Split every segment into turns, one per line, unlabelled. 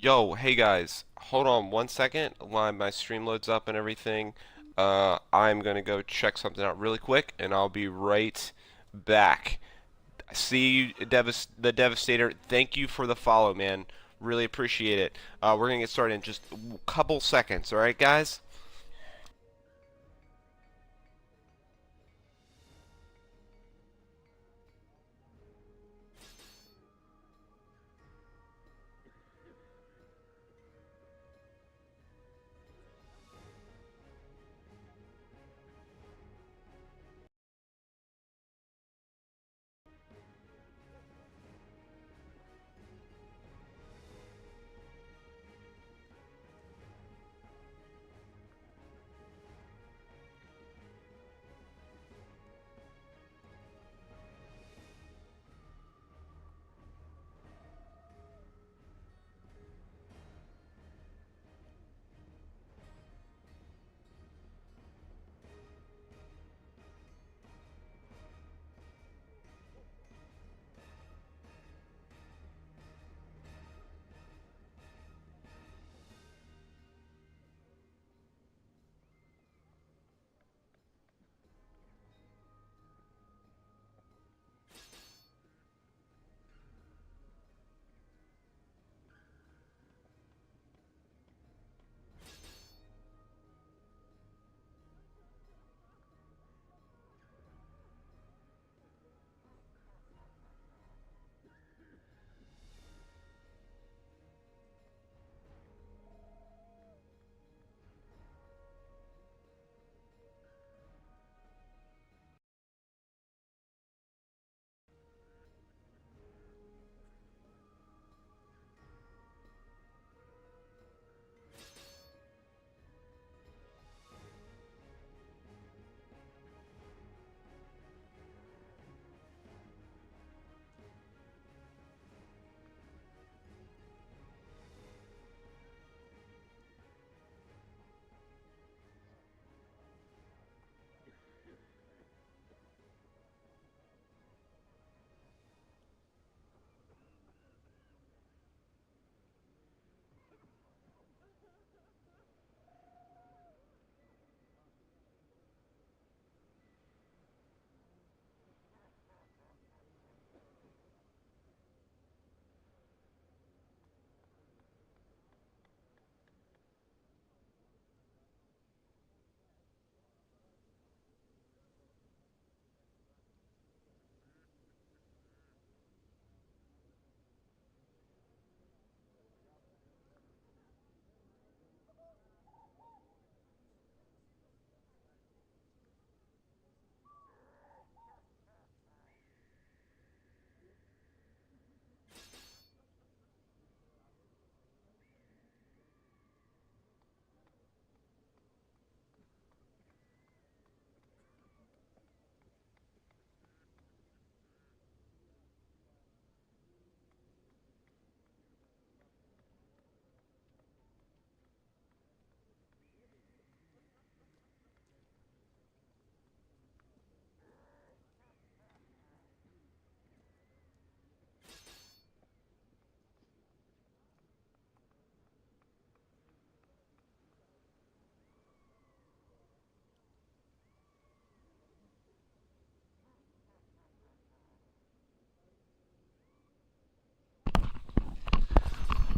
Yo, hey guys, hold on one second while my stream loads up and everything. I'm gonna go check something out really quick, and I'll be right back. See you, the Devastator. Thank you for the follow, man. Really appreciate it. We're gonna get started in just a couple seconds. All right, guys?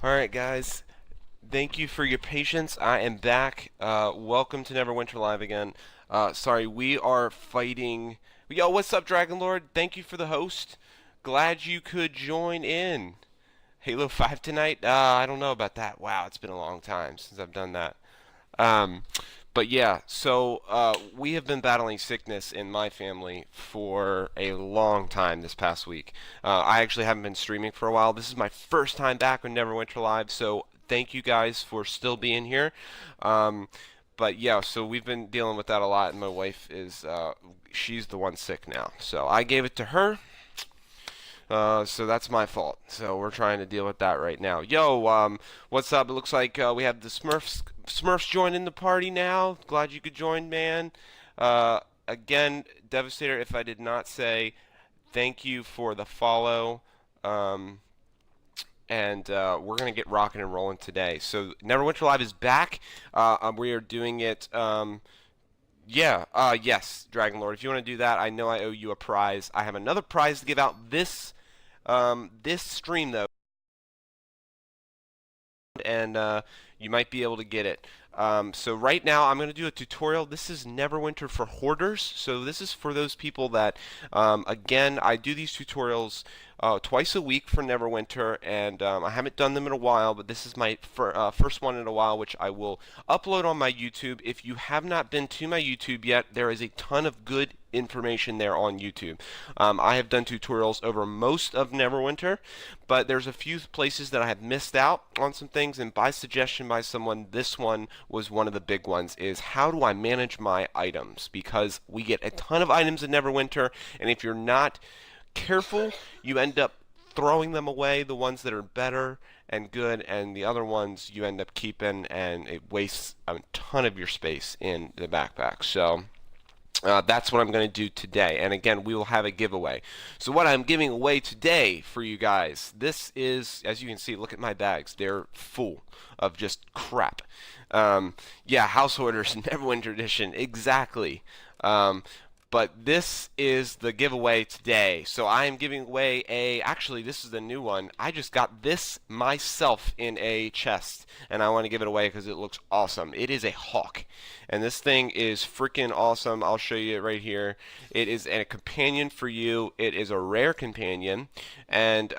All right, guys. Thank you for your patience. I am back. Welcome to Neverwinter Live again. Sorry, we are fighting. Yo, what's up, Dragon Lord? Thank you for the host. Glad you could join in. Halo 5 tonight? I don't know about that. Wow, it's been a long time since I've done that. Um, but yeah, so we have been battling sickness in my family for a long time this past week. I actually haven't been streaming for a while. This is my first time back on Neverwinter Live, so thank you guys for still being here. Um, but yeah, so we've been dealing with that a lot, and my wife is she's the one sick now. So I gave it to her. So that's my fault. So we're trying to deal with that right now. Yo, what's up? It looks like we have the Smurfs joining the party now. Glad you could join, man. Again, Devastator, if I did not say, thank you for the follow. Um, and we're gonna get rocking and rolling today. So Neverwinter Live is back. We are doing it. Yeah. Yes, Dragon Lord. If you want to do that, I know I owe you a prize. I have another prize to give out this stream though, and you might be able to get it. So right now I'm going to do a tutorial. This is Neverwinter for Hoarders. So this is for those people that, again, I do these tutorials twice a week for Neverwinter, and I haven't done them in a while, but this is my first one in a while, which I will upload on my YouTube. If you have not been to my YouTube yet, there is a ton of good information there on YouTube. I have done tutorials over most of Neverwinter, but there's a few places that I have missed out on some things, and by suggestion by someone, this one was one of the big ones, is how do I manage my items? Because we get a ton of items in Neverwinter, and if you're not careful, you end up throwing them away, the ones that are better and good, and the other ones you end up keeping, and it wastes a ton of your space in the backpack. So that's what I'm going to do today. And again, we will have a giveaway. So what I'm giving away today for you guys, this is, as you can see, look at my bags. They're full of just crap. Yeah, House Hoarders Neverwinter Edition, exactly. But this is the giveaway today. So I am giving away actually this is the new one. I just got this myself in a chest, and I want to give it away because it looks awesome. It is a hawk, and this thing is freaking awesome. I'll show you it right here. It is a companion for you. It is a rare companion, and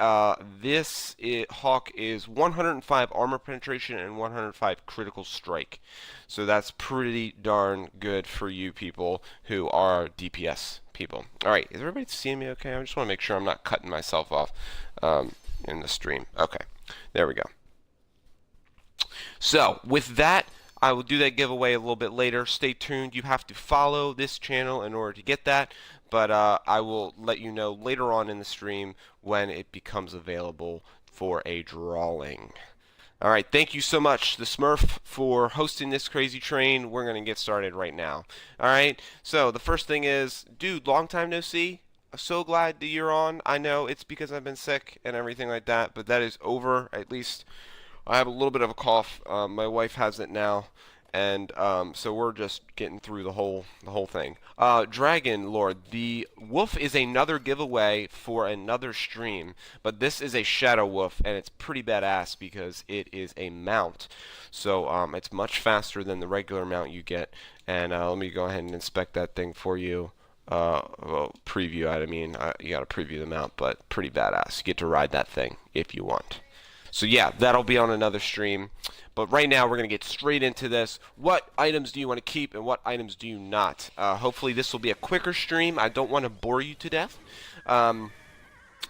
this hawk is 105 armor penetration and 105 critical strike. So that's pretty darn good for you people who are DPS people. Alright, is everybody seeing me okay? I just want to make sure I'm not cutting myself off in the stream. Okay, there we go. So, with that, I will do that giveaway a little bit later. Stay tuned. You have to follow this channel in order to get that, but I will let you know later on in the stream when it becomes available for a drawing. Alright, thank you so much, the Smurf, for hosting this crazy train. We're going to get started right now. Alright, so the first thing is, dude, long time no see. So glad that you're on. I know it's because I've been sick and everything like that, but that is over. At least I have a little bit of a cough. My wife has it now, and so we're just getting through the whole thing. Dragon Lord, the wolf is another giveaway for another stream, but this is a shadow wolf, and it's pretty badass because it is a mount. So it's much faster than the regular mount you get. And let me go ahead and inspect that thing for you. Well, preview it. I mean, you got to preview the mount, but pretty badass. You get to ride that thing if you want. So yeah, that'll be on another stream. But right now, we're going to get straight into this. What items do you want to keep and what items do you not? Hopefully, this will be a quicker stream. I don't want to bore you to death.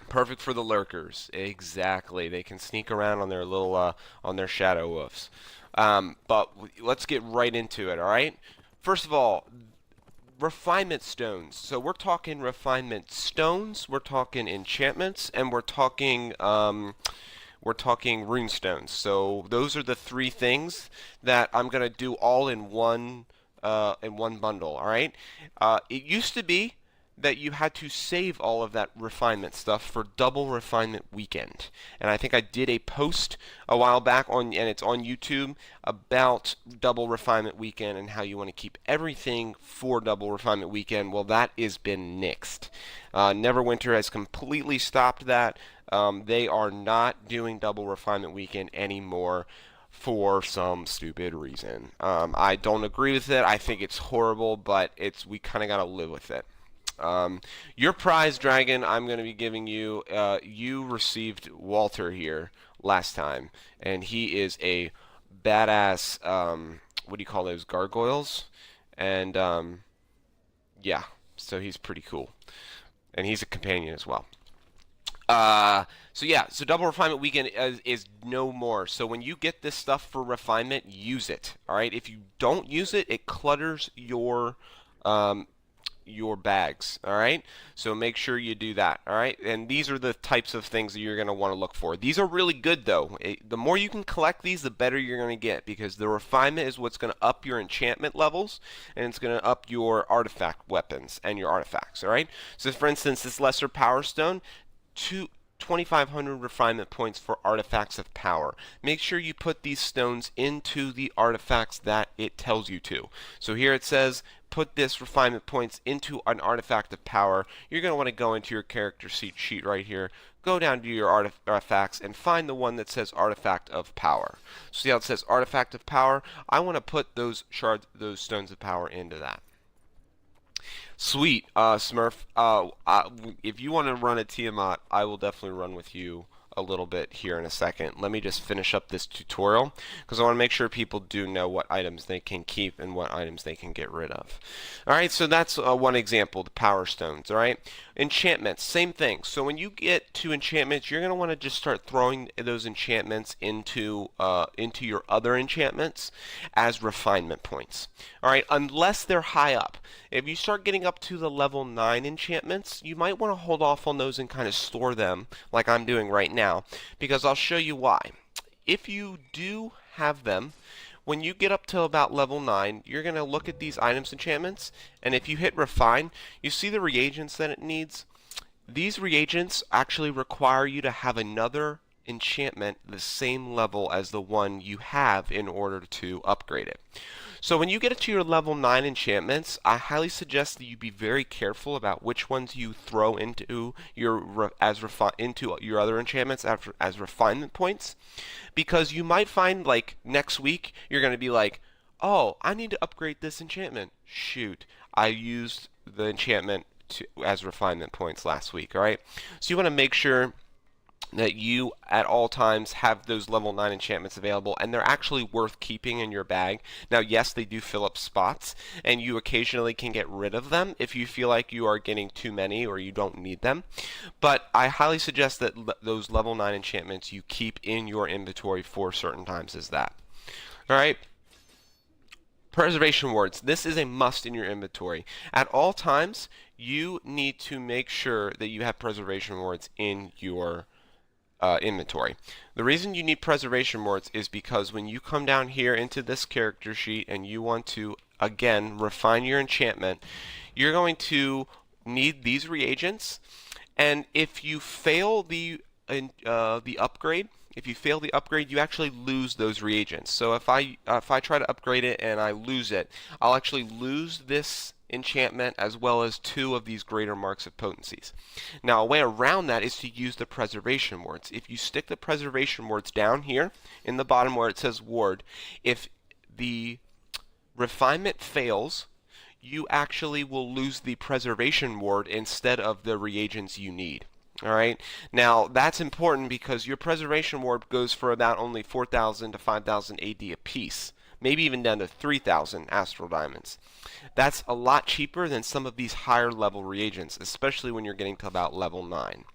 Perfect for the lurkers. Exactly. They can sneak around on their little, on their shadow wolves. But let's get right into it, all right? First of all, Refinement Stones. So we're talking Refinement Stones, we're talking Enchantments, and we're talking Rune Stones. So those are the three things that I'm gonna do all in one bundle. All right. It used to be that you had to save all of that refinement stuff for double refinement weekend, and I think I did a post a while back and it's on YouTube about double refinement weekend and how you want to keep everything for double refinement weekend. Well, that has been nixed. Neverwinter has completely stopped that. They are not doing double refinement weekend anymore for some stupid reason. I don't agree with it. I think it's horrible, but we kind of got to live with it. Your prize, Dragon, I'm going to be giving you. You received Walter here last time, and he is a badass. What do you call those, gargoyles? And yeah, so he's pretty cool, and he's a companion as well. So yeah, so double refinement weekend is no more. So when you get this stuff for refinement, use it. All right. If you don't use it, it clutters your bags. All right. So make sure you do that. All right. And these are the types of things that you're going to want to look for. These are really good though. The more you can collect these, the better you're going to get, because the refinement is what's going to up your enchantment levels, and it's going to up your artifact weapons and your artifacts. All right. So for instance, this lesser power stone, 2,500 refinement points for artifacts of power. Make sure you put these stones into the artifacts that it tells you to. So here it says put this refinement points into an artifact of power. You're going to want to go into your character sheet right here, go down to your artifacts and find the one that says artifact of power. See how it says artifact of power? I want to put those stones of power into that. Sweet, Smurf. If you want to run a Tiamat, I will definitely run with you a little bit here in a second. Let me just finish up this tutorial because I want to make sure people do know what items they can keep and what items they can get rid of. Alright, so that's one example, the power stones. Alright, enchantments, same thing. So when you get to enchantments, you're going to want to just start throwing those enchantments into your other enchantments as refinement points. Alright, unless they're high up. If you start getting up to the level 9 enchantments, you might want to hold off on those and kind of store them like I'm doing right now, because I'll show you why. If you do have them, when you get up to about level 9, you're going to look at these items enchantments, and if you hit refine, you see the reagents that it needs. These reagents actually require you to have another enchantment the same level as the one you have in order to upgrade it. So when you get to your level 9 enchantments, I highly suggest that you be very careful about which ones you throw into your other enchantments as refinement points, because you might find like next week you're going to be like, oh, I need to upgrade this enchantment. Shoot, I used the enchantment as refinement points last week. All right, so you want to make sure that you at all times have those level 9 enchantments available, and they're actually worth keeping in your bag. Now yes, they do fill up spots, and you occasionally can get rid of them if you feel like you are getting too many or you don't need them, but I highly suggest that those level 9 enchantments you keep in your inventory for certain times as that. Alright, preservation wards. This is a must in your inventory. At all times, you need to make sure that you have preservation wards in your inventory. The reason you need preservation wards is because when you come down here into this character sheet and you want to again refine your enchantment, you're going to need these reagents, and if you fail the upgrade, you actually lose those reagents. So if I try to upgrade it and I lose it, I'll actually lose this enchantment as well as 2 of these greater marks of potencies. Now a way around that is to use the preservation wards. If you stick the preservation wards down here in the bottom where it says ward, if the refinement fails, you actually will lose the preservation ward instead of the reagents you need. Alright, now that's important because your preservation ward goes for about only 4,000 to 5,000 AD a piece, maybe even down to 3,000 astral diamonds. That's a lot cheaper than some of these higher level reagents, especially when you're getting to about level 9.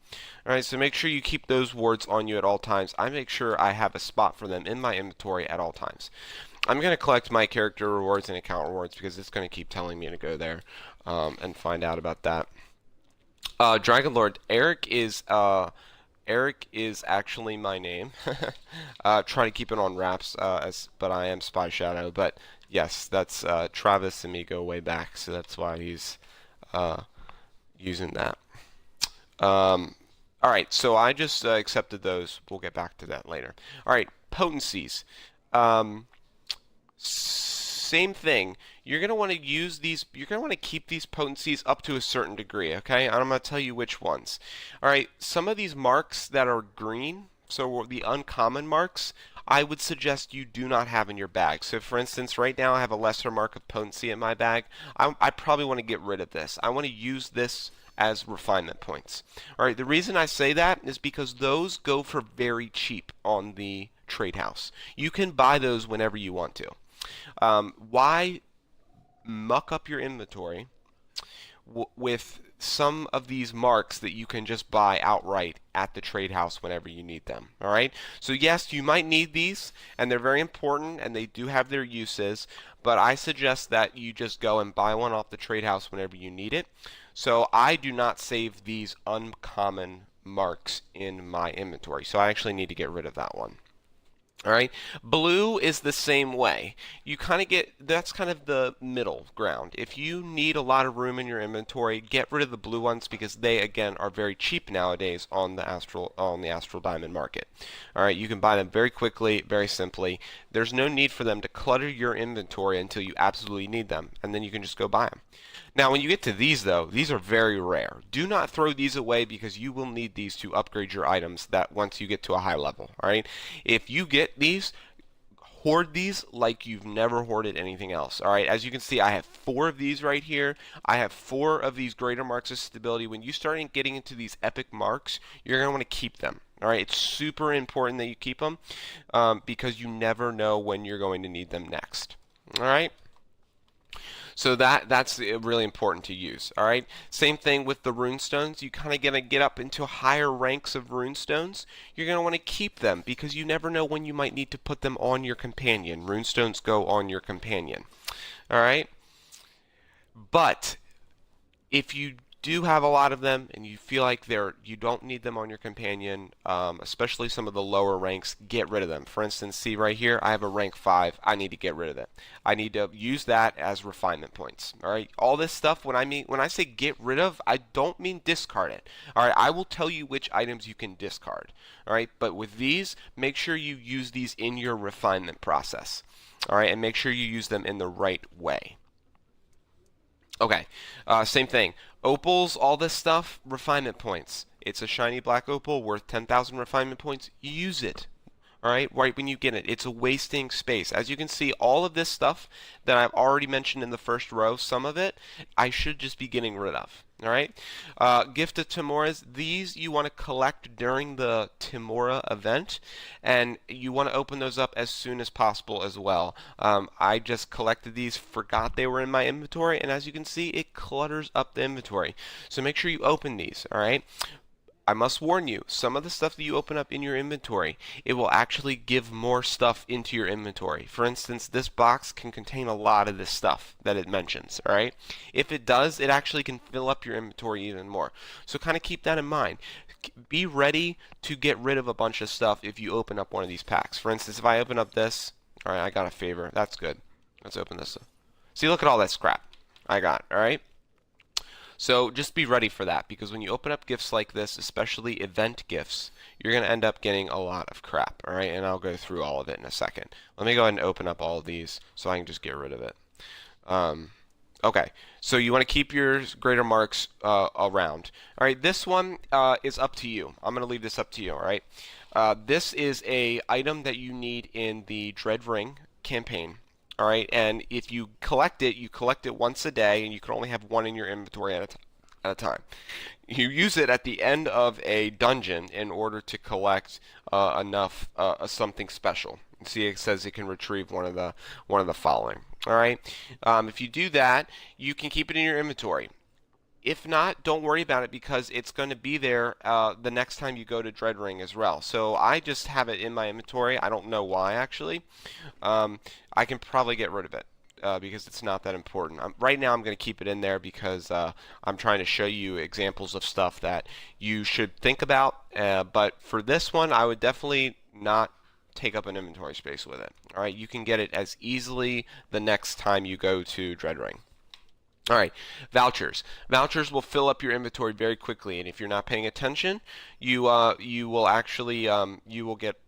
Alright, so make sure you keep those wards on you at all times. I make sure I have a spot for them in my inventory at all times. I'm going to collect my character rewards and account rewards because it's going to keep telling me to go there and find out about that. Dragon Lord, Eric is actually my name. Try to keep it on wraps, but I am Spy Shadow. But yes, that's Travis and me go way back, so that's why he's using that. Alright, so I just accepted those. We'll get back to that later. Alright, potencies. Same thing. You're going to want to use these, you're going to want to keep these potencies up to a certain degree, okay? And I'm going to tell you which ones. Alright, some of these marks that are green, so the uncommon marks, I would suggest you do not have in your bag. So for instance, right now I have a lesser mark of potency in my bag. I probably want to get rid of this. I want to use this as refinement points. Alright, the reason I say that is because those go for very cheap on the trade house. You can buy those whenever you want to. Why muck up your inventory with some of these marks that you can just buy outright at the trade house whenever you need them? Alright, so yes, you might need these and they're very important and they do have their uses, but I suggest that you just go and buy one off the trade house whenever you need it. So I do not save these uncommon marks in my inventory, so I actually need to get rid of that one. All right. Blue is the same way. You kind of get, that's kind of the middle ground. If you need a lot of room in your inventory, get rid of the blue ones because they again are very cheap nowadays on the Astral Diamond market. All right, you can buy them very quickly, very simply. There's no need for them to clutter your inventory until you absolutely need them, and then you can just go buy them. Now, when you get to these, though, these are very rare. Do not throw these away because you will need these to upgrade your items that once you get to a high level. All right, if you get these, hoard these like you've never hoarded anything else. All right, as you can see, I have 4 of these right here. I have 4 of these greater marks of stability. When you start getting into these epic marks, you're going to want to keep them. All right, it's super important that you keep them because you never know when you're going to need them next. All right. So that's really important to use. All right. Same thing with the Rune Stones. You kind of gonna get up into higher ranks of Rune Stones. You're gonna want to keep them because you never know when you might need to put them on your companion. Rune Stones go on your companion. All right. But if you do have a lot of them and you feel like you don't need them on your companion, especially some of the lower ranks, get rid of them. For instance, see right here, I have a rank 5. I need to get rid of it. I need to use that as refinement points. All right, all this stuff. When I say get rid of, I don't mean discard it. All right, I will tell you which items you can discard. All right, but with these, make sure you use these in your refinement process. All right, and make sure you use them in the right way. Okay, same thing. Opals, all this stuff, refinement points. It's a shiny black opal worth 10,000 refinement points. Use it. All right when you get it. It's a wasting space. As you can see, all of this stuff that I've already mentioned in the first row, some of it, I should just be getting rid of. All right. Gift of Tamoras. These you want to collect during the Tamara event, and you want to open those up as soon as possible as well. I just collected these, forgot they were in my inventory, and as you can see, it clutters up the inventory. So make sure you open these. All right. I must warn you, some of the stuff that you open up in your inventory, it will actually give more stuff into your inventory. For instance, this box can contain a lot of this stuff that it mentions, all right? If it does, it actually can fill up your inventory even more. So kind of keep that in mind. Be ready to get rid of a bunch of stuff if you open up one of these packs. For instance, if I open up this, all right, I got a favor. That's good. Let's open this up. See, look at all that scrap I got, all right? So just be ready for that, because when you open up gifts like this, especially event gifts, you're going to end up getting a lot of crap, all right? And I'll go through all of it in a second. Let me go ahead and open up all of these so I can just get rid of it. Okay, so you want to keep your greater marks around. All right, this one is up to you. I'm going to leave this up to you, all right? This is a item that you need in the Dread Ring campaign. All right, and if you collect it once a day, and you can only have one in your inventory at a time. You use it at the end of a dungeon in order to collect enough something special. See, it says it can retrieve one of the following. All right, if you do that, you can keep it in your inventory. If not, don't worry about it because it's going to be there the next time you go to Dread Ring as well. So I just have it in my inventory. I don't know why, actually. I can probably get rid of it because it's not that important. Right now I'm going to keep it in there because I'm trying to show you examples of stuff that you should think about. But for this one, I would definitely not take up an inventory space with it. All right, you can get it as easily the next time you go to Dread Ring. All right, vouchers. Vouchers will fill up your inventory very quickly, and if you're not paying attention, you will actually you will get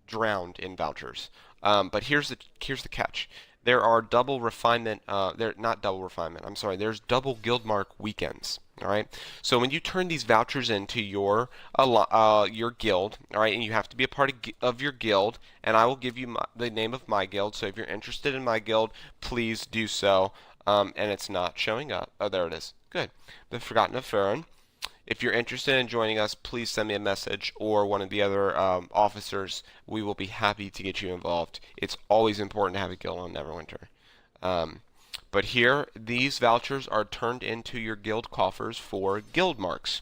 drowned in vouchers. But here's the catch. There are double refinement. Not double refinement. I'm sorry. There's double guild mark weekends. All right. So when you turn these vouchers into your guild, all right, and you have to be a part of your guild, and I will give you the name of my guild. So if you're interested in my guild, please do so. And it's not showing up. Oh, there it is. Good. The Forgotten of Farron. If you're interested in joining us, please send me a message or one of the other officers. We will be happy to get you involved. It's always important to have a guild on Neverwinter. But here, these vouchers are turned into your guild coffers for guild marks.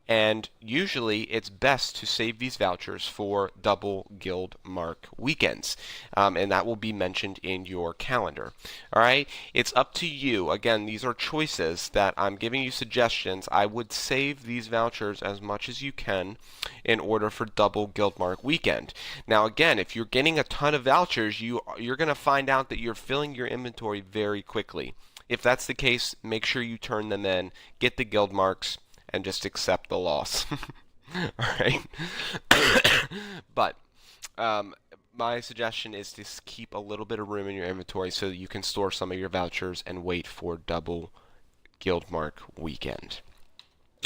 And usually it's best to save these vouchers for double guild mark weekends, and that will be mentioned in your calendar. All right, it's up to you. Again, these are choices that I'm giving you suggestions. I would save these vouchers as much as you can in order for double guild mark weekend. Now again, if you're getting a ton of vouchers, you're going to find out that you're filling your inventory very quickly. If that's the case, make sure you turn them in, get the guild marks, and just accept the loss. All right. But my suggestion is to keep a little bit of room in your inventory so that you can store some of your vouchers and wait for double guild mark weekend.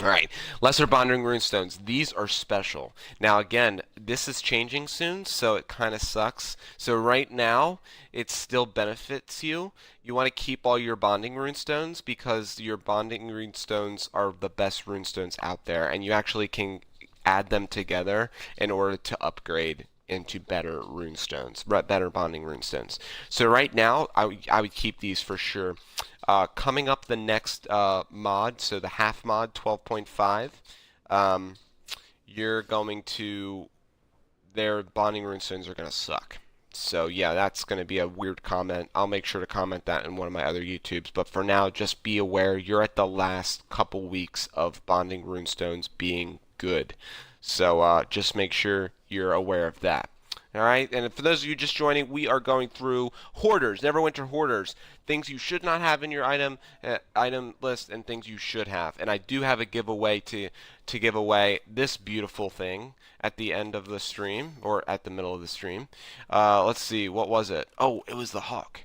All right, lesser bonding rune stones. These are special. Now again, this is changing soon, so it kind of sucks. So right now, it still benefits you. You want to keep all your bonding rune stones because your bonding rune stones are the best rune stones out there, and you actually can add them together in order to upgrade into better rune stones, better bonding rune stones. So right now, I would keep these for sure. Coming up the next mod, so the half mod 12.5, you're going to, their bonding rune stones are going to suck. So yeah, that's going to be a weird comment. I'll make sure to comment that in one of my other YouTubes. But for now, just be aware you're at the last couple weeks of bonding rune stones being good. So just make sure you're aware of that. All right, and for those of you just joining, we are going through Hoarders, Neverwinter Hoarders, things you should not have in your item list and things you should have. And I do have a giveaway to give away this beautiful thing at the end of the stream, or at the middle of the stream. Let's see, what was it? Oh, it was the hawk.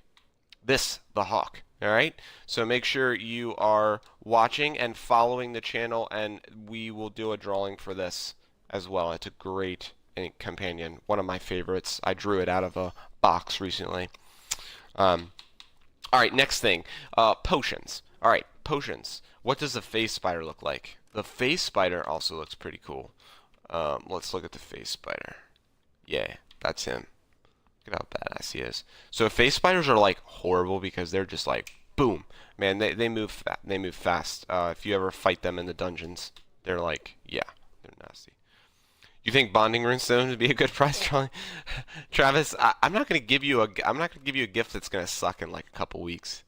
The hawk. All right, so make sure you are watching and following the channel, and we will do a drawing for this as well. It's a great companion, one of my favorites. I drew it out of a box recently. All right, next thing, potions. All right, potions. What does the face spider look like? The face spider also looks pretty cool. Let's look at the face spider. Yeah, that's him. Look at how badass he is. So face spiders are like horrible because they're just like boom, man. They move they move fast. If you ever fight them in the dungeons, they're like, yeah, they're nasty. You think bonding rune stone would be a good price, Charlie? Travis, I'm not gonna give you a gift that's gonna suck in like a couple weeks.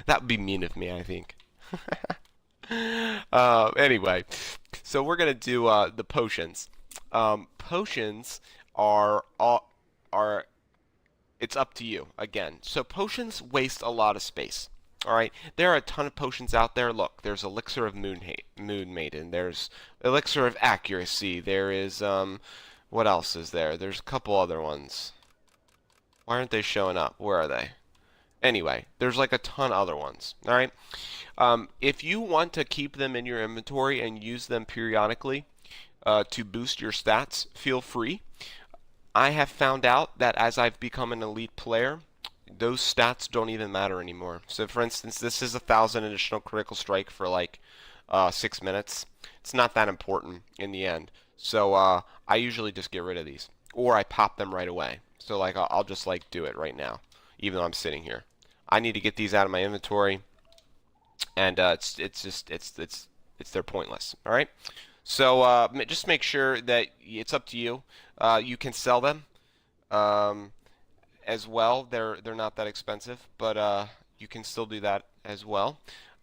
That would be mean of me, I think. Anyway, so we're gonna do the potions. Potions are it's up to you again. So potions waste a lot of space. All right, there are a ton of potions out there. Look, there's Elixir of Moon Maiden. There's Elixir of Accuracy. There is what else is there? There's a couple other ones. Why aren't they showing up? Where are they? Anyway, there's like a ton of other ones. All right, if you want to keep them in your inventory and use them periodically to boost your stats, feel free. I have found out that as I've become an elite player, those stats don't even matter anymore. So for instance, this is 1,000 additional critical strike for like 6 minutes. It's not that important in the end. So I usually just get rid of these, or I pop them right away. So like I'll just like do it right now, even though I'm sitting here. I need to get these out of my inventory, and they're pointless. All right. So just make sure that it's up to you. You can sell them. As well. They're not that expensive, but you can still do that as well.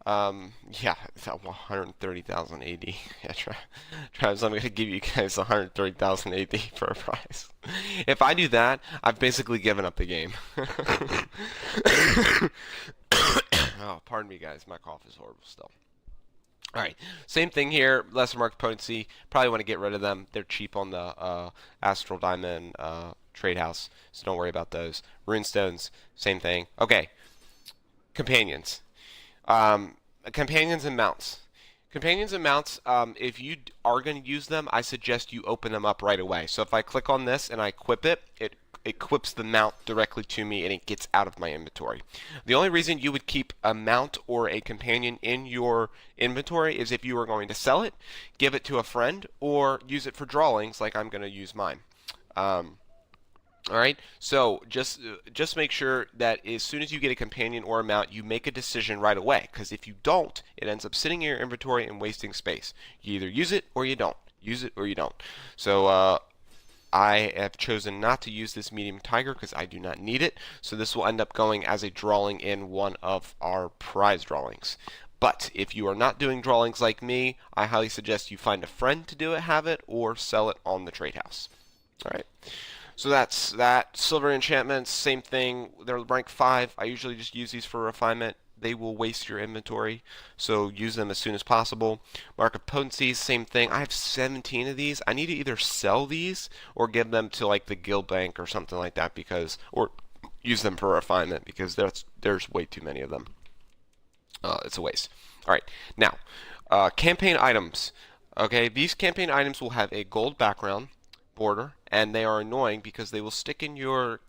Yeah, it's at 130,000 AD. Yeah, Travis, I'm gonna give you guys 130,000 AD for a prize. If I do that, I've basically given up the game. Oh, pardon me, guys. My cough is horrible still. All right, same thing here. Lesser marked potency. Probably want to get rid of them. They're cheap on the Astral Diamond trade house, so don't worry about those. Rune Stones, same thing. Okay, companions. Companions and mounts. Companions and mounts, if you are going to use them, I suggest you open them up right away. So if I click on this and I equip it, it equips the mount directly to me and it gets out of my inventory. The only reason you would keep a mount or a companion in your inventory is if you were going to sell it, give it to a friend, or use it for drawings like I'm going to use mine. All right, so just make sure that as soon as you get a companion or a mount, you make a decision right away. Because if you don't, it ends up sitting in your inventory and wasting space. You either use it or you don't. Use it or you don't. So I have chosen not to use this medium tiger because I do not need it. So this will end up going as a drawing in one of our prize drawings. But if you are not doing drawings like me, I highly suggest you find a friend to do it, have it, or sell it on the trade house. All right. So that's that. Silver enchantments, same thing. They're rank 5. I usually just use these for refinement. They will waste your inventory, so use them as soon as possible. Mark of Potencies, same thing. I have 17 of these. I need to either sell these or give them to like the guild bank or something like that or use them for refinement because there's way too many of them. It's a waste. All right, now campaign items. Okay, these campaign items will have a gold background border, and they are annoying because they will stick in your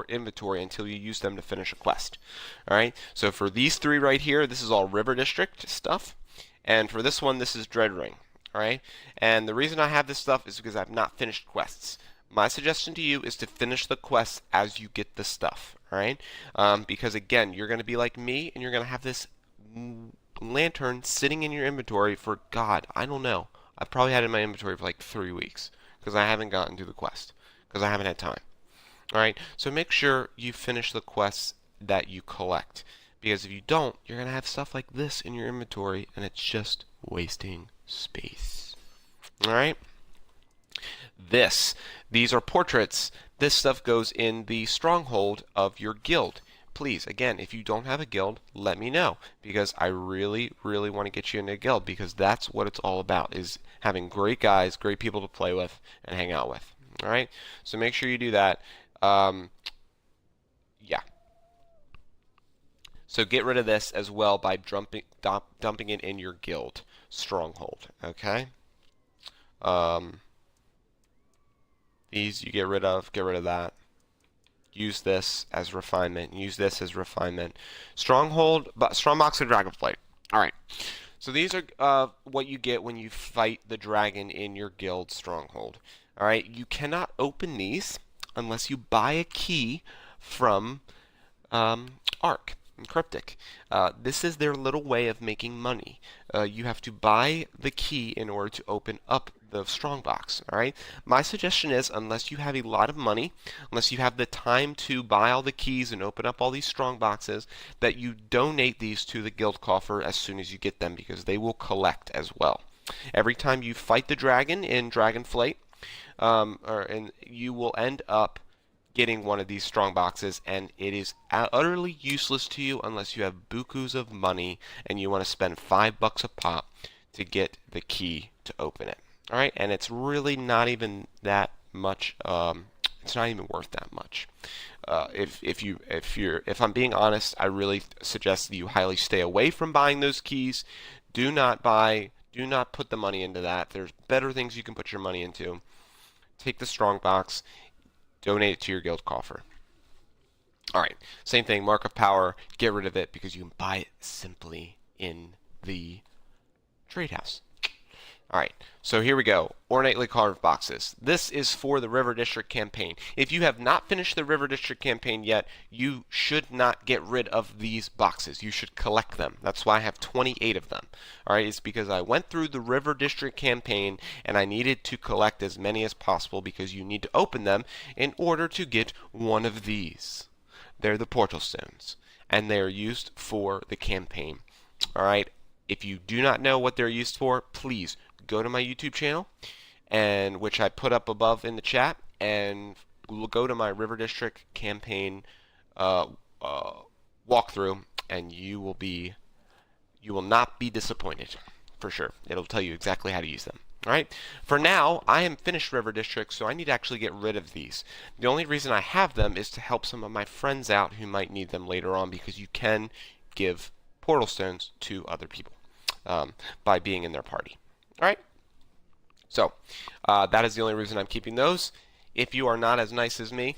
inventory until you use them to finish a quest. All right. So for these 3 right here, this is all River District stuff, and for this one, this is Dread Ring. All right. And the reason I have this stuff is because I've not finished quests. My suggestion to you is to finish the quests as you get the stuff. All right. Because again, you're going to be like me, and you're going to have this lantern sitting in your inventory for God, I don't know. I've probably had it in my inventory for like 3 weeks because I haven't gotten to the quest because I haven't had time. All right, so make sure you finish the quests that you collect because if you don't, you're going to have stuff like this in your inventory and it's just wasting space. All right, these are portraits. This stuff goes in the stronghold of your guild. Please, again, if you don't have a guild, let me know because I really, really want to get you into a guild because that's what it's all about is having great guys, great people to play with and hang out with. All right, so make sure you do that. Yeah. So get rid of this as well by dumping it in your guild stronghold. Okay. These you get rid of. Get rid of that. Use this as refinement. Use this as refinement. Stronghold, Strongbox and Dragonflight. All right. So these are what you get when you fight the dragon in your guild stronghold. All right. You cannot open these unless you buy a key from Ark and Cryptic. This is their little way of making money. You have to buy the key in order to open up the strongbox. All right. My suggestion is, unless you have a lot of money, unless you have the time to buy all the keys and open up all these strong boxes, that you donate these to the guild coffer as soon as you get them, because they will collect as well. Every time you fight the dragon in Dragonflight, and you will end up getting one of these strong boxes, and it is utterly useless to you unless you have bukus of money and you want to spend $5 a pop to get the key to open it. All right, and it's really not even that much. It's not even worth that much. If I'm being honest, I really suggest that you highly stay away from buying those keys. Do not put the money into that. There's better things you can put your money into. Take the strong box, donate it to your guild coffer. All right, same thing. Mark of Power. Get rid of it because you can buy it simply in the trade house. All right, so here we go. Ornately carved boxes. This is for the River District campaign. If you have not finished the River District campaign yet, you should not get rid of these boxes. You should collect them. That's why I have 28 of them. All right, it's because I went through the River District campaign and I needed to collect as many as possible because you need to open them in order to get one of these. They're the Portal Stones, and they are used for the campaign. All right, if you do not know what they're used for, please go to my YouTube channel, and which I put up above in the chat, and we'll go to my River District campaign walkthrough, and you will not be disappointed for sure. It'll tell you exactly how to use them. All right. For now, I am finished River District, so I need to actually get rid of these. The only reason I have them is to help some of my friends out who might need them later on, because you can give Portal Stones to other people by being in their party. All right, so that is the only reason I'm keeping those. If you are not as nice as me,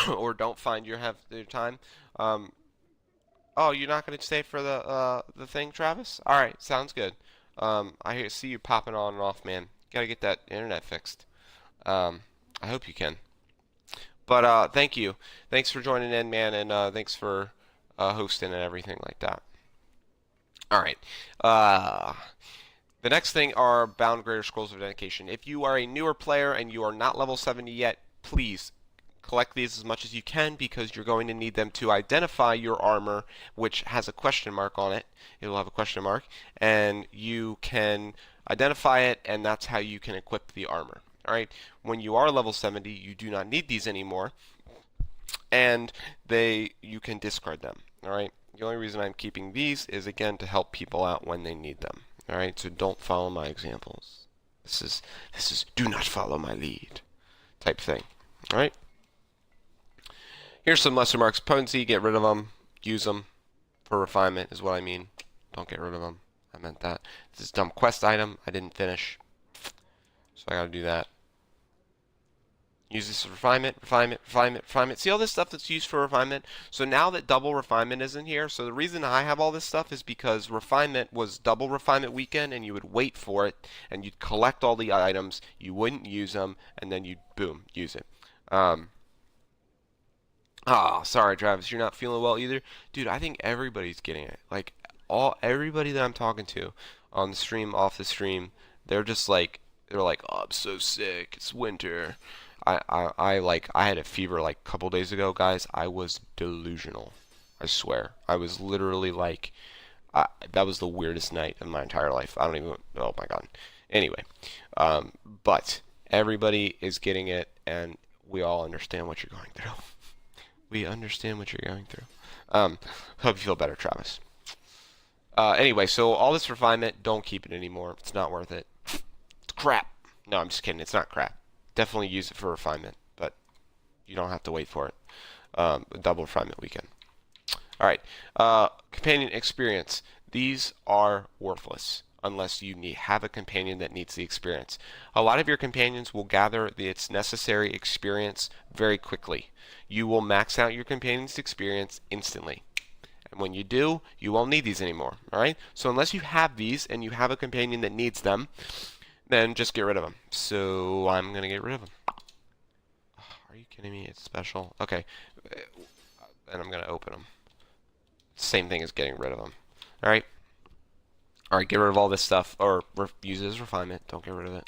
or don't find you have the time, oh, you're not going to stay for the thing, Travis? All right, sounds good. I see you popping on and off, man. Got to get that internet fixed. I hope you can. But thank you. Thanks for joining in, man, and thanks for hosting and everything like that. All right. Uh, the next thing are bound Greater Scrolls of Dedication. If you are a newer player and you are not level 70 yet, please collect these as much as you can because you're going to need them to identify your armor, which has a question mark on it. It will have a question mark, and you can identify it, and that's how you can equip the armor. All right. When you are level 70, you do not need these anymore, and you can discard them. All right. The only reason I'm keeping these is again to help people out when they need them. All right. So don't follow my examples. This is do not follow my lead type thing. All right. Here's some lesser marks. Potency, get rid of them. Use them for refinement is what I mean. Don't get rid of them. I meant that. This is dumb quest item. I didn't finish. So I gotta do that. Use this for refinement, refinement, refinement, refinement. See all this stuff that's used for refinement? So now that double refinement isn't here, so the reason I have all this stuff is because refinement was double refinement weekend and you would wait for it and you'd collect all the items, you wouldn't use them, and then you'd, boom, use it. Sorry, Travis, you're not feeling well either. Dude, I think everybody's getting it. Like, everybody that I'm talking to on the stream, off the stream, they're just like, oh, I'm so sick, it's winter. I had a fever like a couple days ago, guys. I was delusional. I swear. I was literally like, that was the weirdest night of my entire life. I don't even, oh my God. Anyway, but everybody is getting it, and we all understand what you're going through. We understand what you're going through. Hope you feel better, Travis. Anyway, so all this refinement, don't keep it anymore. It's not worth it. It's crap. No, I'm just kidding. It's not crap. Definitely use it for refinement, but you don't have to wait for it. Double refinement weekend. All right. Companion experience. These are worthless unless you have a companion that needs the experience. A lot of your companions will gather its necessary experience very quickly. You will max out your companion's experience instantly. And when you do, you won't need these anymore. All right? So unless you have these and you have a companion that needs them, then just get rid of them. So I'm going to get rid of them. Are you kidding me? It's special. Okay. And I'm going to open them. Same thing as getting rid of them. All right? All right, get rid of all this stuff. Or use it as refinement. Don't get rid of it.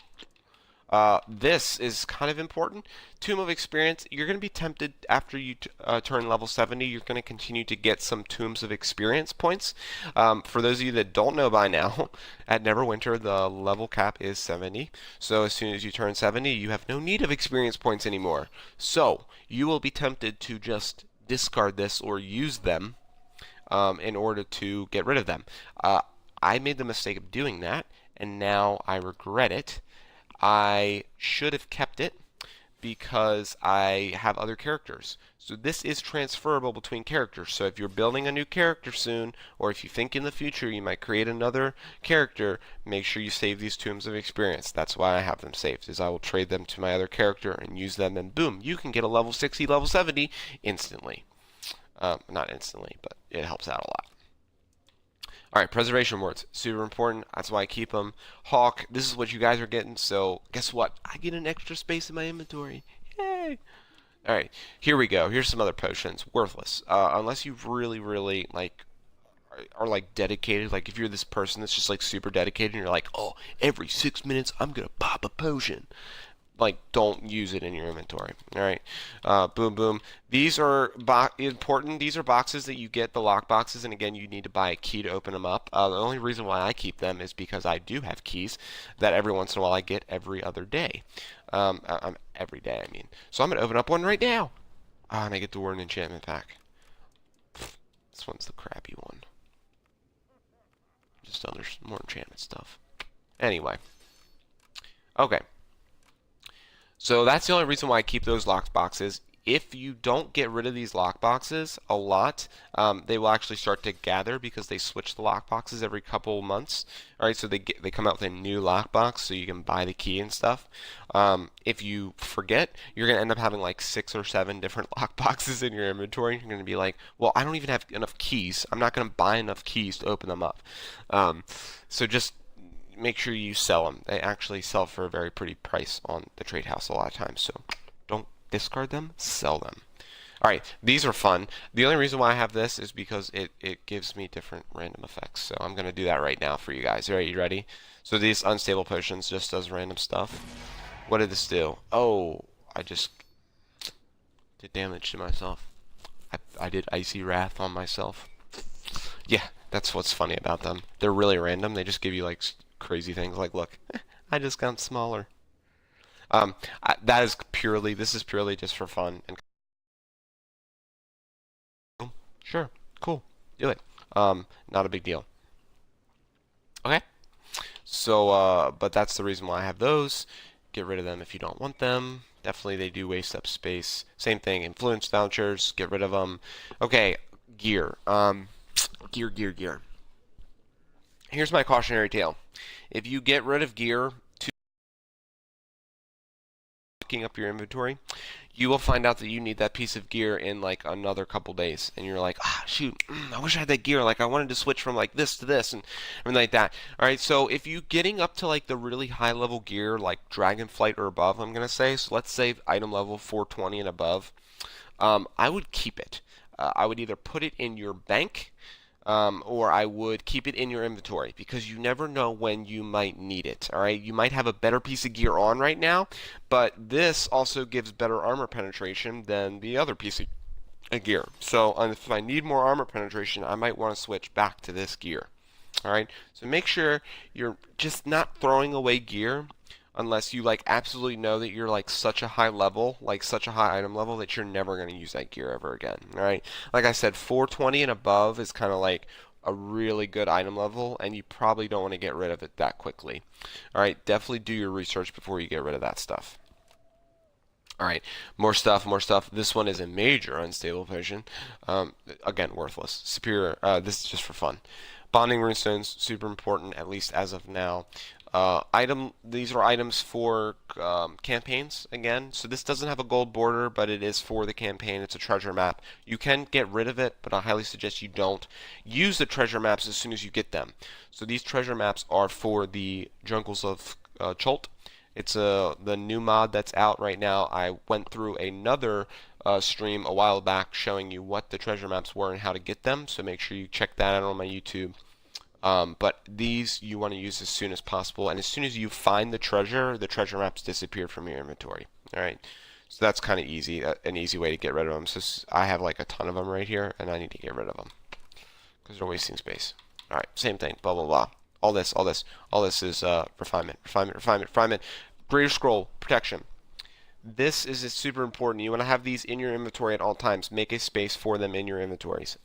This is kind of important. Tomb of Experience. You're going to be tempted after you turn level 70. You're going to continue to get some Tombs of Experience points. For those of you that don't know by now, at Neverwinter the level cap is 70. So as soon as you turn 70, you have no need of experience points anymore. So you will be tempted to just discard this or use them in order to get rid of them. I made the mistake of doing that, and now I regret it. I should have kept it because I have other characters. So this is transferable between characters. So if you're building a new character soon, or if you think in the future you might create another character, make sure you save these Tombs of Experience. That's why I have them saved, is I will trade them to my other character and use them, and boom, you can get a level 60, level 70 instantly. Not instantly, but it helps out a lot. All right, preservation wards, super important. That's why I keep them. Hawk, this is what you guys are getting. So guess what? I get an extra space in my inventory. Yay! All right, here we go. Here's some other potions. Worthless, unless you really, really are like dedicated. Like if you're this person that's just like super dedicated, and you're like, oh, every 6 minutes I'm gonna pop a potion. Like, don't use it in your inventory. All right, boom, boom. These are important. These are boxes that you get, the lock boxes, and again, you need to buy a key to open them up. The only reason why I keep them is because I do have keys that every once in a while I get every other day. Every day, I mean. So I'm gonna open up one right now. And I get the Word Enchantment pack. This one's the crappy one. Just there's more enchantment stuff. Anyway. Okay. So that's the only reason why I keep those lock boxes. If you don't get rid of these lock boxes a lot, they will actually start to gather because they switch the lock boxes every couple months. All right, so they come out with a new lock box so you can buy the key and stuff. If you forget, you're going to end up having like 6 or 7 different lock boxes in your inventory. You're going to be like, well, I don't even have enough keys. I'm not going to buy enough keys to open them up. So just make sure you sell them. They actually sell for a very pretty price on the trade house a lot of times, so don't discard them, sell them. Alright, these are fun. The only reason why I have this is because it gives me different random effects. So I'm going to do that right now for you guys. Alright, you ready? So these unstable potions just does random stuff. What did this do? Oh, I just did damage to myself. I did Icy Wrath on myself. Yeah, that's what's funny about them. They're really random. They just give you like crazy things. Like, look, I just got smaller. This is purely just for fun. And sure, cool, do it. Not a big deal. Okay. So, but that's the reason why I have those. Get rid of them if you don't want them. Definitely, they do waste up space. Same thing, influence vouchers. Get rid of them. Okay, gear. Gear. Here's my cautionary tale. If you get rid of gear to picking up your inventory, you will find out that you need that piece of gear in like another couple days, and you're like, shoot, I wish I had that gear. Like, I wanted to switch from like this to this and everything like that. All right, so if you getting up to like the really high level gear, like Dragonflight or above, I'm gonna say. So let's say item level 420 and above. I would keep it. I would either put it in your bank. Or I would keep it in your inventory because you never know when you might need it. All right, you might have a better piece of gear on right now, but this also gives better armor penetration than the other piece of gear. So if I need more armor penetration, I might want to switch back to this gear. All right, so make sure you're just not throwing away gear unless you like absolutely know that you're like such a high level, like such a high item level that you're never going to use that gear ever again. All right, like I said, 420 and above is kind of like a really good item level, and you probably don't want to get rid of it that quickly. All right, definitely do your research before you get rid of that stuff. All right, more stuff. This one is a major unstable potion. Again, worthless. Superior. This is just for fun. Bonding Rune Stones, super important, at least as of now. These are items for campaigns again. So this doesn't have a gold border, but it is for the campaign. It's a treasure map. You can get rid of it, but I highly suggest you don't. Use the treasure maps as soon as you get them. So these treasure maps are for the jungles of Chult. It's the new mod that's out right now. I went through another stream a while back showing you what the treasure maps were and how to get them. So make sure you check that out on my YouTube. But these you want to use as soon as possible, and as soon as you find the treasure maps disappear from your inventory. All right, so that's kind of easy, an easy way to get rid of them. So I have like a ton of them right here, and I need to get rid of them because they're wasting space. All right, same thing, blah blah blah. All this is refinement. Greater scroll protection. This is super important. You want to have these in your inventory at all times. Make a space for them in your inventories.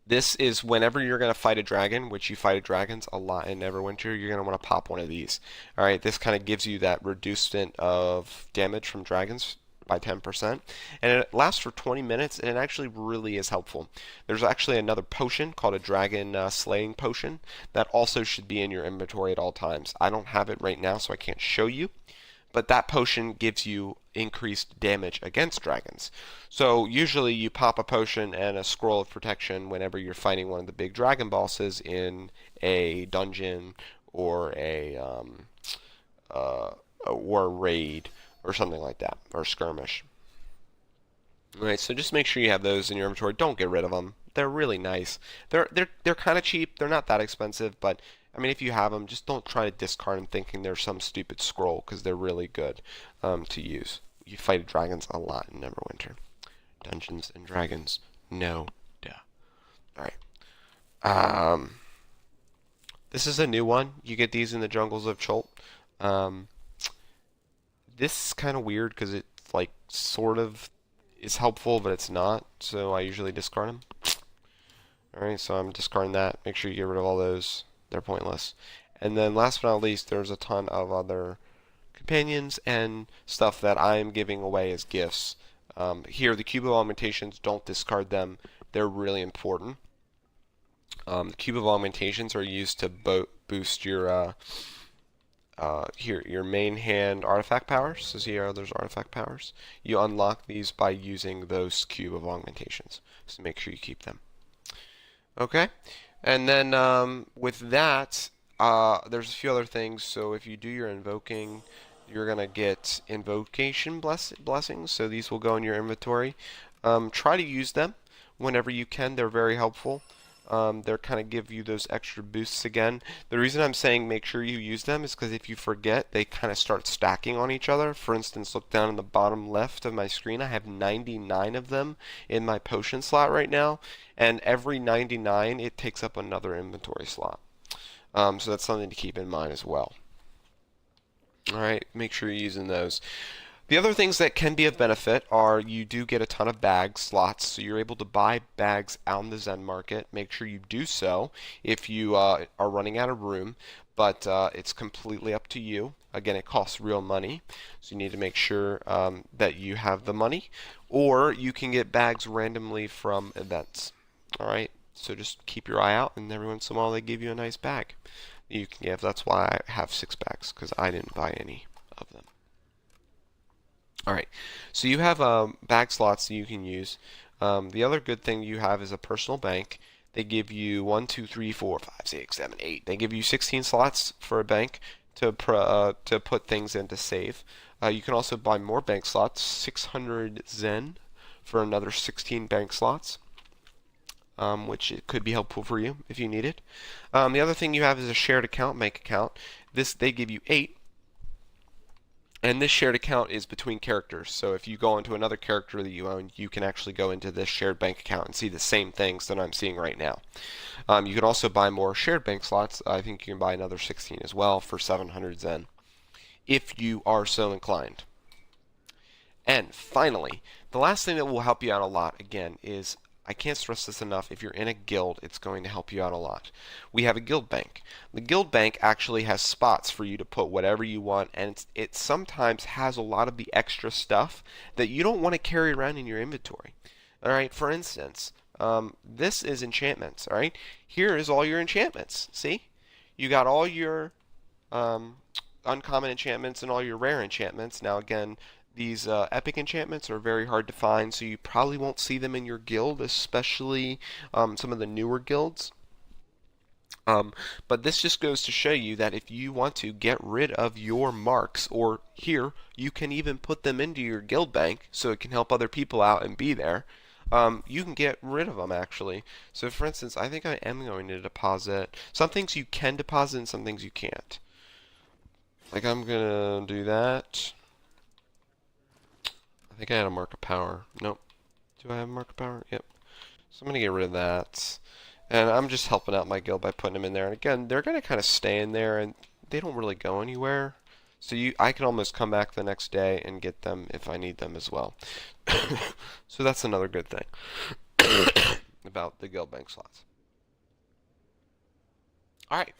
This is whenever you're going to fight a dragon, which you fight dragons a lot in Neverwinter, you're going to want to pop one of these. Alright, this kind of gives you that reducement of damage from dragons by 10%. And it lasts for 20 minutes, and it actually really is helpful. There's actually another potion called a dragon slaying potion that also should be in your inventory at all times. I don't have it right now, so I can't show you. But that potion gives you increased damage against dragons. So usually you pop a potion and a scroll of protection whenever you're fighting one of the big dragon bosses in a dungeon or a raid or something like that, or a skirmish. Alright, so just make sure you have those in your inventory. Don't get rid of them. They're really nice. They're kind of cheap. They're not that expensive, but I mean, if you have them, just don't try to discard them thinking they're some stupid scroll, because they're really good to use. You fight dragons a lot in Neverwinter. Dungeons and Dragons, no duh. Alright. This is a new one. You get these in the jungles of Chult. This is kind of weird because it like sort of is helpful, but it's not. So I usually discard them. Alright, so I'm discarding that. Make sure you get rid of all those. They're pointless. And then last but not least, there's a ton of other companions and stuff that I'm giving away as gifts. Here, the Cube of Augmentations, don't discard them. They're really important. The Cube of Augmentations are used to boost your your main hand artifact powers. So here, there's artifact powers. You unlock these by using those Cube of Augmentations. So make sure you keep them. Okay. And then with that, there's a few other things. So if you do your invoking, you're gonna get invocation blessings. So these will go in your inventory. Try to use them whenever you can. They're very helpful. They're kind of give you those extra boosts again. The reason I'm saying make sure you use them is because if you forget, they kind of start stacking on each other. For instance, look down in the bottom left of my screen. I have 99 of them in my potion slot right now, and every 99 it takes up another inventory slot. So that's something to keep in mind as well. All right, make sure you're using those. The other things that can be of benefit are you do get a ton of bag slots, so you're able to buy bags out in the Zen market. Make sure you do so if you are running out of room, but it's completely up to you. Again, it costs real money, so you need to make sure that you have the money, or you can get bags randomly from events. All right, so just keep your eye out, and every once in a while they give you a nice bag you can give. That's why I have 6 bags, because I didn't buy any of them. All right, so you have bag slots that you can use. The other good thing you have is a personal bank. They give you 1, 2, 3, 4, 5, 6, 7, 8. They give you 16 slots for a bank to put things in to save. You can also buy more bank slots, 600 Zen for another 16 bank slots, which it could be helpful for you if you need it. The other thing you have is a shared account, bank account. This they give you 8. And this shared account is between characters. So if you go into another character that you own, you can actually go into this shared bank account and see the same things that I'm seeing right now. You can also buy more shared bank slots. I think you can buy another 16 as well for 700 Zen, if you are so inclined. And finally, the last thing that will help you out a lot, again, is I can't stress this enough. If you're in a guild, it's going to help you out a lot. We have a guild bank. The guild bank actually has spots for you to put whatever you want, and it sometimes has a lot of the extra stuff that you don't want to carry around in your inventory. All right, for instance, this is enchantments. All right, here is all your enchantments. See, you got all your uncommon enchantments and all your rare enchantments. Now, again, these epic enchantments are very hard to find, so you probably won't see them in your guild, especially some of the newer guilds. But this just goes to show you that if you want to get rid of your marks, or here, you can even put them into your guild bank so it can help other people out and be there. You can get rid of them actually. So for instance, I think I am going to deposit. Some things you can deposit and some things you can't. Like I'm gonna do that. I think I had a mark of power. Nope. Do I have a mark of power? Yep. So I'm going to get rid of that. And I'm just helping out my guild by putting them in there. And again, they're going to kind of stay in there and they don't really go anywhere. So I can almost come back the next day and get them if I need them as well. So that's another good thing about the guild bank slots. Alright.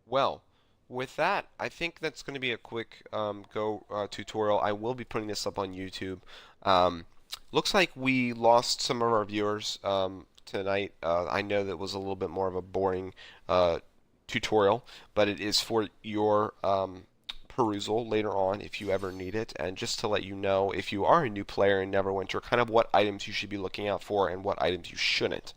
Well, with that, I think that's going to be a quick tutorial. I will be putting this up on YouTube. Looks like we lost some of our viewers tonight. I know that was a little bit more of a boring tutorial, but it is for your perusal later on if you ever need it. And just to let you know, if you are a new player in Neverwinter, kind of what items you should be looking out for and what items you shouldn't.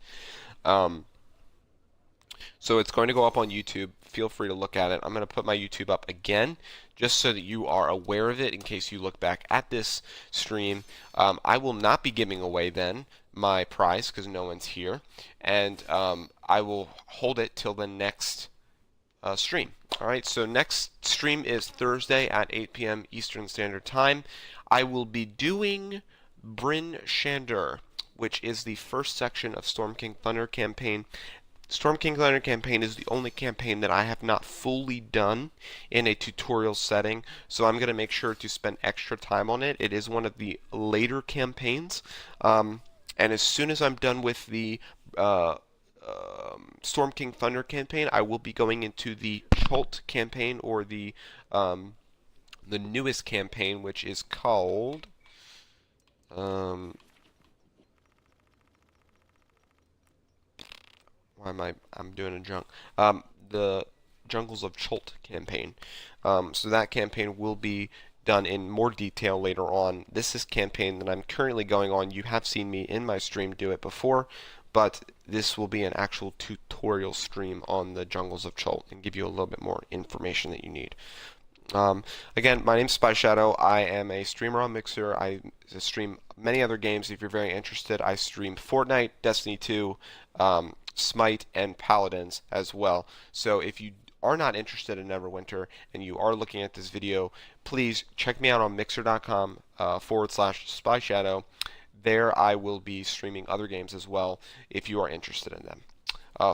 So it's going to go up on YouTube. Feel free to look at it. I'm going to put my YouTube up again just so that you are aware of it in case you look back at this stream. I will not be giving away then my prize because no one's here. And I will hold it till the next stream. Alright, so next stream is Thursday at 8 p.m. Eastern Standard Time. I will be doing Bryn Shander, which is the first section of Storm King Thunder campaign. Storm King Thunder campaign is the only campaign that I have not fully done in a tutorial setting, so I'm going to make sure to spend extra time on it. It is one of the later campaigns, and as soon as I'm done with the Storm King Thunder campaign, I will be going into the Chult campaign, or the newest campaign, which is called I'm doing a junk. The Jungles of Chult campaign. So that campaign will be done in more detail later on. This is campaign that I'm currently going on. You have seen me in my stream do it before, but this will be an actual tutorial stream on the jungles of Chult and give you a little bit more information that you need. Again, my name's Spy Shadow. I am a streamer on Mixer. I stream many other games. If you're very interested, I stream Fortnite, Destiny 2, Smite, and Paladins as well. So if you are not interested in Neverwinter and you are looking at this video, please check me out on mixer.com /Spy Shadow. There I will be streaming other games as well if you are interested in them.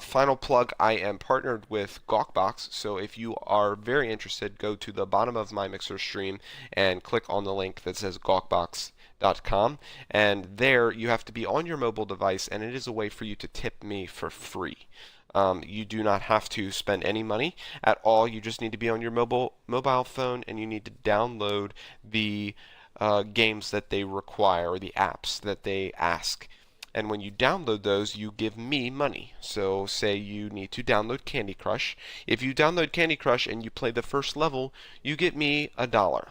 Final plug, I am partnered with Gawkbox, so if you are very interested, go to the bottom of my Mixer stream and click on the link that says Gawkbox.com, and there you have to be on your mobile device, and it is a way for you to tip me for free. You do not have to spend any money at all. You just need to be on your mobile phone, and you need to download the games that they require, or the apps that they ask. And when you download those, you give me money. So say you need to download Candy Crush. If you download Candy Crush and you play the first level, you get me $1.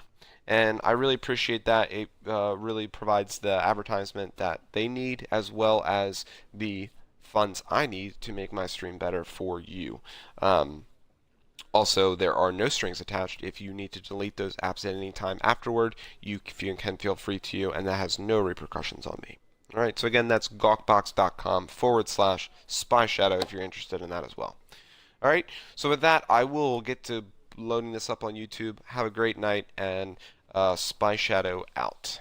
And I really appreciate that. It really provides the advertisement that they need, as well as the funds I need to make my stream better for you. Also, there are no strings attached. If you need to delete those apps at any time afterward, you can feel free to, and that has no repercussions on me. Alright, so again, that's gawkbox.com /Spy Shadow if you're interested in that as well. Alright, so with that, I will get to loading this up on YouTube. Have a great night, and Spy Shadow out.